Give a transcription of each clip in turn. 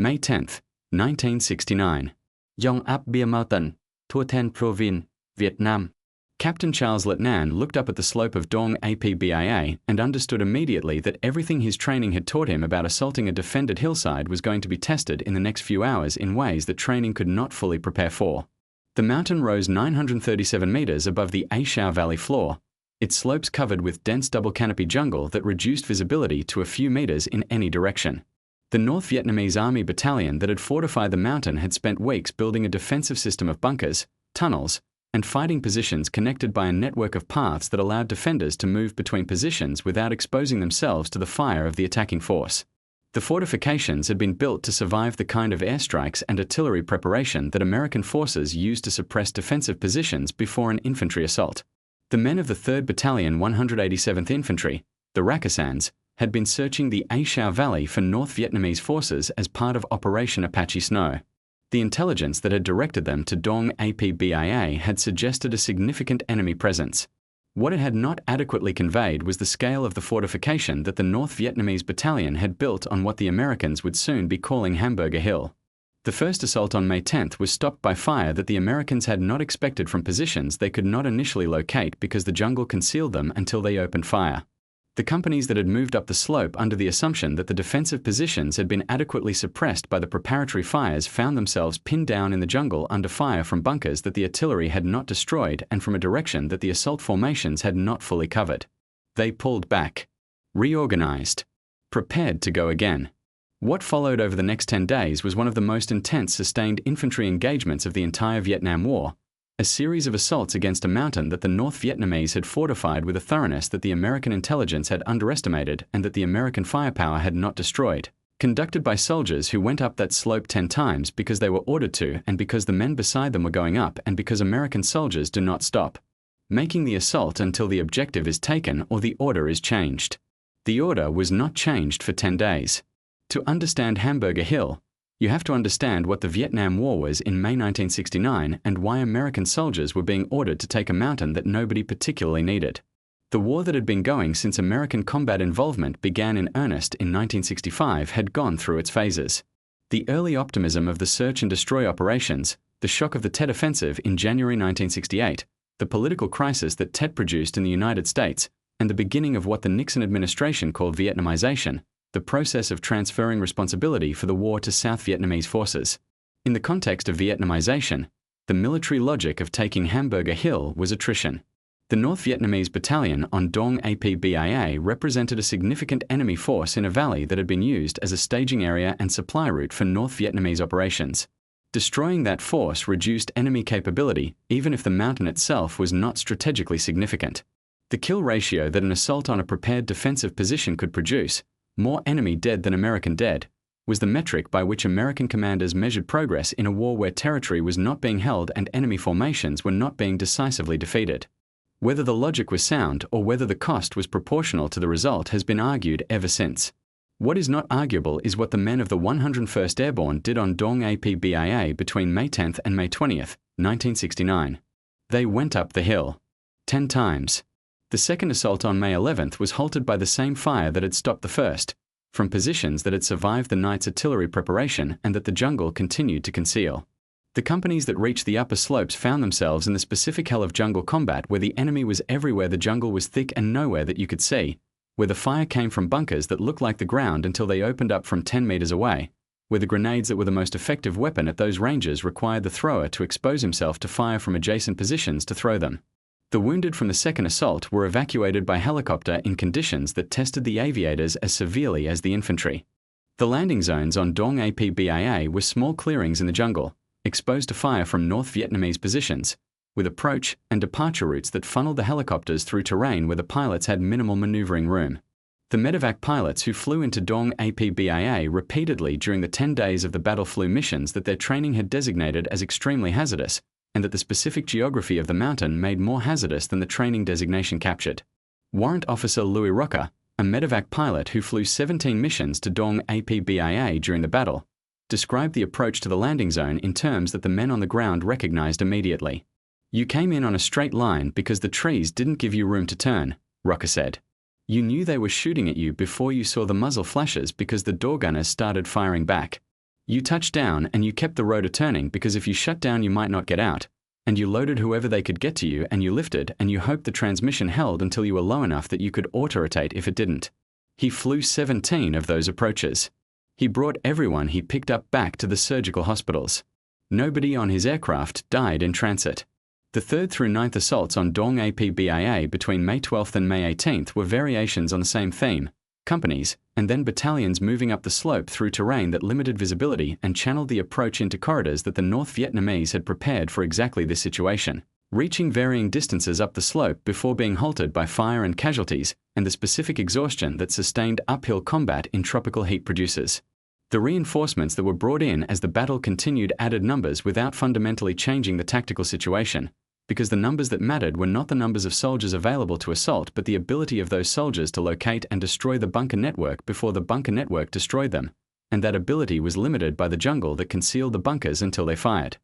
May 10, 1969. Dong Ap Bia Mountain, Thua Thanh Province, Vietnam. Captain Charles Letnan looked up at the slope of Dong Ap Bia and understood immediately that everything his training had taught him about assaulting a defended hillside was going to be tested in the next few hours in ways that training could not fully prepare for. The mountain rose 937 meters above the A Shau Valley floor, its slopes covered with dense double-canopy jungle that reduced visibility to a few meters in any direction. The North Vietnamese Army Battalion that had fortified the mountain had spent weeks building a defensive system of bunkers, tunnels, and fighting positions connected by a network of paths that allowed defenders to move between positions without exposing themselves to the fire of the attacking force. The fortifications had been built to survive the kind of airstrikes and artillery preparation that American forces used to suppress defensive positions before an infantry assault. The men of the 3rd Battalion 187th Infantry, the Raccasans, had been searching the A Shau Valley for North Vietnamese forces as part of Operation Apache Snow. The intelligence that had directed them to Dong Ap Bia had suggested a significant enemy presence. What it had not adequately conveyed was the scale of the fortification that the North Vietnamese Battalion had built on what the Americans would soon be calling Hamburger Hill. The first assault on May 10th was stopped by fire that the Americans had not expected from positions they could not initially locate because the jungle concealed them until they opened fire. The companies that had moved up the slope under the assumption that the defensive positions had been adequately suppressed by the preparatory fires found themselves pinned down in the jungle under fire from bunkers that the artillery had not destroyed and from a direction that the assault formations had not fully covered. They pulled back, reorganized, prepared to go again. What followed over the next 10 days was one of the most intense sustained infantry engagements of the entire Vietnam War, a series of assaults against a mountain that the North Vietnamese had fortified with a thoroughness that the American intelligence had underestimated and that the American firepower had not destroyed, conducted by soldiers who went up that slope 10 times because they were ordered to and because the men beside them were going up and because American soldiers do not stop making the assault until the objective is taken or the order is changed. The order was not changed for 10 days. To understand Hamburger Hill, you have to understand what the Vietnam War was in May 1969 and why American soldiers were being ordered to take a mountain that nobody particularly needed. The war that had been going since American combat involvement began in earnest in 1965 had gone through its phases. The early optimism of the search and destroy operations, the shock of the Tet Offensive in January 1968, the political crisis that Tet produced in the United States, and the beginning of what the Nixon administration called Vietnamization, the process of transferring responsibility for the war to South Vietnamese forces. In the context of Vietnamization, the military logic of taking Hamburger Hill was attrition. The North Vietnamese Battalion on Dong Ap Bia represented a significant enemy force in a valley that had been used as a staging area and supply route for North Vietnamese operations. Destroying that force reduced enemy capability, even if the mountain itself was not strategically significant. The kill ratio that an assault on a prepared defensive position could produce, more enemy dead than American dead, was the metric by which American commanders measured progress in a war where territory was not being held and enemy formations were not being decisively defeated. Whether the logic was sound or whether the cost was proportional to the result has been argued ever since. What is not arguable is what the men of the 101st Airborne did on Dong Ap Bia between May 10th and May 20th, 1969. They went up the hill 10 times. The second assault on May 11th was halted by the same fire that had stopped the first, from positions that had survived the night's artillery preparation and that the jungle continued to conceal. The companies that reached the upper slopes found themselves in the specific hell of jungle combat where the enemy was everywhere, the jungle was thick and nowhere that you could see, where the fire came from bunkers that looked like the ground until they opened up from 10 meters away, where the grenades that were the most effective weapon at those ranges required the thrower to expose himself to fire from adjacent positions to throw them. The wounded from the second assault were evacuated by helicopter in conditions that tested the aviators as severely as the infantry. The landing zones on Dong Ap Bia were small clearings in the jungle, exposed to fire from North Vietnamese positions, with approach and departure routes that funneled the helicopters through terrain where the pilots had minimal maneuvering room. The medevac pilots who flew into Dong Ap Bia repeatedly during the 10 days of the battle flew missions that their training had designated as extremely hazardous, and that the specific geography of the mountain made more hazardous than the training designation captured. Warrant Officer Louis Rocca, a medevac pilot who flew 17 missions to Dong Ap Bia during the battle, described the approach to the landing zone in terms that the men on the ground recognized immediately. "You came in on a straight line because the trees didn't give you room to turn," Rocca said. "You knew they were shooting at you before you saw the muzzle flashes because the door gunners started firing back. You touched down and you kept the rotor turning because if you shut down you might not get out, and you loaded whoever they could get to you and you lifted and you hoped the transmission held until you were low enough that you could auto-rotate if it didn't. He flew 17 of those approaches. He brought everyone he picked up back to the surgical hospitals. Nobody on his aircraft died in transit. The 3rd through 9th assaults on Dong Ap Bia between May 12th and May 18th were variations on the same theme, companies, and then battalions moving up the slope through terrain that limited visibility and channeled the approach into corridors that the North Vietnamese had prepared for exactly this situation, reaching varying distances up the slope before being halted by fire and casualties and the specific exhaustion that sustained uphill combat in tropical heat produces. The reinforcements that were brought in as the battle continued added numbers without fundamentally changing the tactical situation, because the numbers that mattered were not the numbers of soldiers available to assault but the ability of those soldiers to locate and destroy the bunker network before the bunker network destroyed them, and that ability was limited by the jungle that concealed the bunkers until they fired.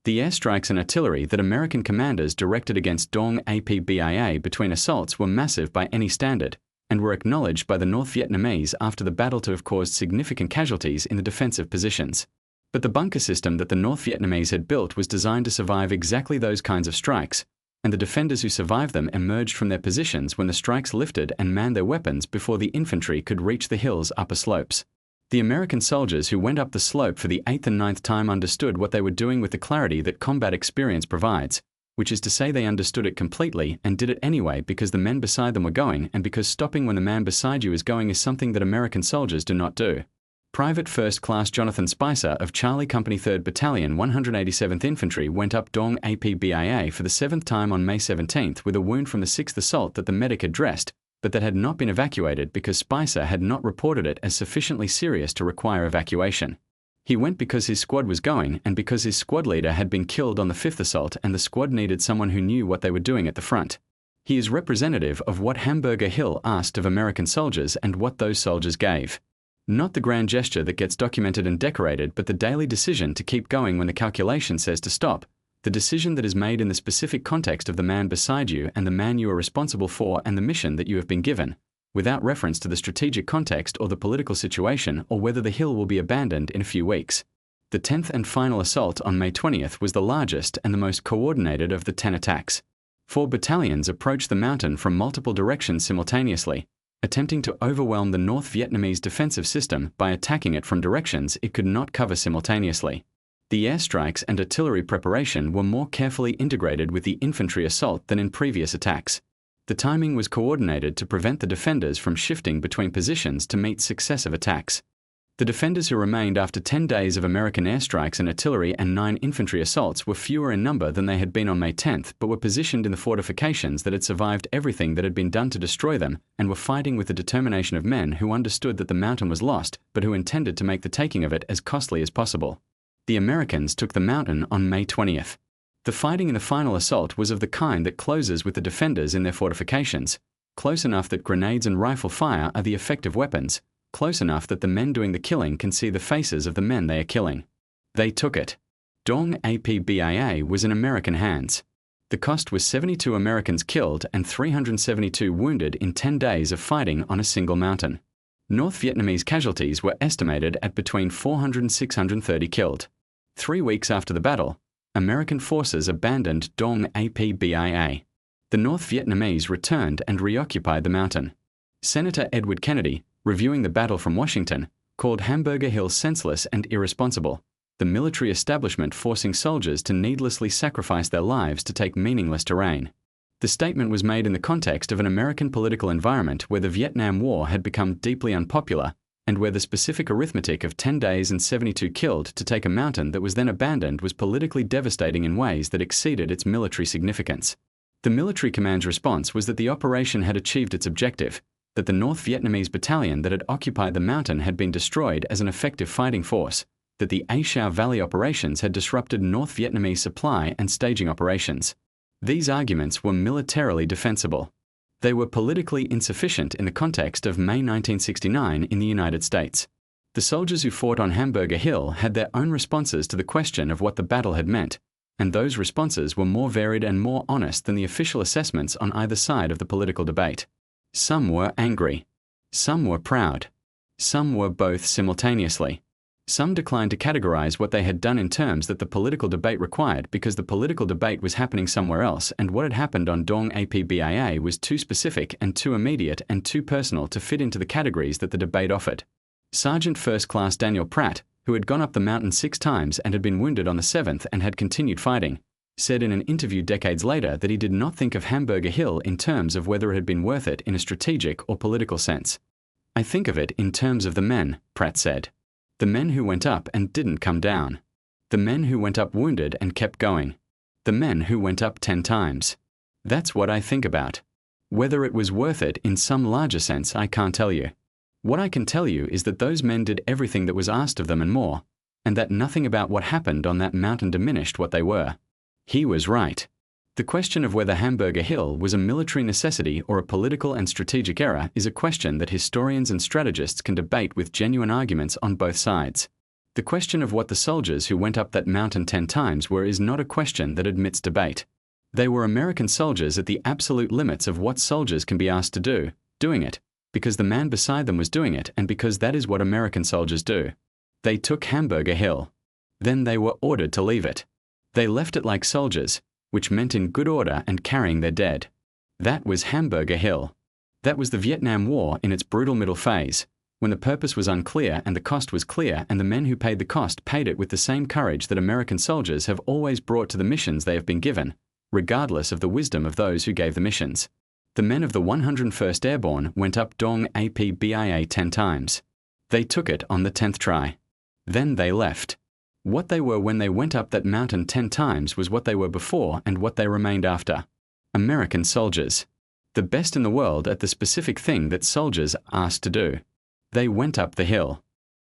The airstrikes and artillery that American commanders directed against Dong Ap Bia between assaults were massive by any standard, and were acknowledged by the North Vietnamese after the battle to have caused significant casualties in the defensive positions. But the bunker system that the North Vietnamese had built was designed to survive exactly those kinds of strikes, and the defenders who survived them emerged from their positions when the strikes lifted and manned their weapons before the infantry could reach the hill's upper slopes. The American soldiers who went up the slope for the 8th and 9th time understood what they were doing with the clarity that combat experience provides, which is to say they understood it completely and did it anyway because the men beside them were going and because stopping when the man beside you is going is something that American soldiers do not do. Private First Class Jonathan Spicer of Charlie Company 3rd Battalion 187th Infantry went up Dong Ap Bia for the 7th time on May 17th with a wound from the 6th assault that the medic had dressed, but that had not been evacuated because Spicer had not reported it as sufficiently serious to require evacuation. He went because his squad was going and because his squad leader had been killed on the 5th assault and the squad needed someone who knew what they were doing at the front. He is representative of what Hamburger Hill asked of American soldiers and what those soldiers gave. Not the grand gesture that gets documented and decorated, but the daily decision to keep going when the calculation says to stop, the decision that is made in the specific context of the man beside you and the man you are responsible for and the mission that you have been given, without reference to the strategic context or the political situation or whether the hill will be abandoned in a few weeks. The 10th and final assault on May 20th was the largest and the most coordinated of the 10 attacks. 4 battalions approached the mountain from multiple directions simultaneously, attempting to overwhelm the North Vietnamese defensive system by attacking it from directions it could not cover simultaneously. The airstrikes and artillery preparation were more carefully integrated with the infantry assault than in previous attacks. The timing was coordinated to prevent the defenders from shifting between positions to meet successive attacks. The defenders who remained after 10 days of American airstrikes and artillery and 9 infantry assaults were fewer in number than they had been on May 10th, but were positioned in the fortifications that had survived everything that had been done to destroy them and were fighting with the determination of men who understood that the mountain was lost, but who intended to make the taking of it as costly as possible. The Americans took the mountain on May 20th. The fighting in the final assault was of the kind that closes with the defenders in their fortifications, close enough that grenades and rifle fire are the effective weapons, close enough that the men doing the killing can see the faces of the men they are killing. They took it. Dong Ap Bia was in American hands. The cost was 72 Americans killed and 372 wounded in 10 days of fighting on a single mountain. North Vietnamese casualties were estimated at between 400 and 630 killed. 3 weeks after the battle, American forces abandoned Dong Ap Bia. The North Vietnamese returned and reoccupied the mountain. Senator Edward Kennedy, reviewing the battle from Washington, called Hamburger Hill senseless and irresponsible, the military establishment forcing soldiers to needlessly sacrifice their lives to take meaningless terrain. The statement was made in the context of an American political environment where the Vietnam War had become deeply unpopular and where the specific arithmetic of 10 days and 72 killed to take a mountain that was then abandoned was politically devastating in ways that exceeded its military significance. The military command's response was that the operation had achieved its objective, that the North Vietnamese battalion that had occupied the mountain had been destroyed as an effective fighting force, that the A Shau Valley operations had disrupted North Vietnamese supply and staging operations. These arguments were militarily defensible. They were politically insufficient in the context of May 1969 in the United States. The soldiers who fought on Hamburger Hill had their own responses to the question of what the battle had meant, and those responses were more varied and more honest than the official assessments on either side of the political debate. Some were angry. Some were proud. Some were both simultaneously. Some declined to categorize what they had done in terms that the political debate required because the political debate was happening somewhere else and what had happened on Dong Ap Bia was too specific and too immediate and too personal to fit into the categories that the debate offered. Sergeant First Class Daniel Pratt, who had gone up the mountain 6 times and had been wounded on the 7th and had continued fighting, said in an interview decades later that he did not think of Hamburger Hill in terms of whether it had been worth it in a strategic or political sense. "I think of it in terms of the men," Pratt said. "The men who went up and didn't come down. The men who went up wounded and kept going. The men who went up 10 times. That's what I think about. Whether it was worth it in some larger sense, I can't tell you. What I can tell you is that those men did everything that was asked of them and more, and that nothing about what happened on that mountain diminished what they were." He was right. The question of whether Hamburger Hill was a military necessity or a political and strategic error is a question that historians and strategists can debate with genuine arguments on both sides. The question of what the soldiers who went up that mountain 10 times were is not a question that admits debate. They were American soldiers at the absolute limits of what soldiers can be asked to do, doing it, because the man beside them was doing it and because that is what American soldiers do. They took Hamburger Hill. Then they were ordered to leave it. They left it like soldiers, which meant in good order and carrying their dead. That was Hamburger Hill. That was the Vietnam War in its brutal middle phase, when the purpose was unclear and the cost was clear, and the men who paid the cost paid it with the same courage that American soldiers have always brought to the missions they have been given, regardless of the wisdom of those who gave the missions. The men of the 101st Airborne went up Dong Ap Bia 10 times. They took it on the 10th try. Then they left. What they were when they went up that mountain 10 times was what they were before and what they remained after. American soldiers. The best in the world at the specific thing that soldiers are asked to do. They went up the hill.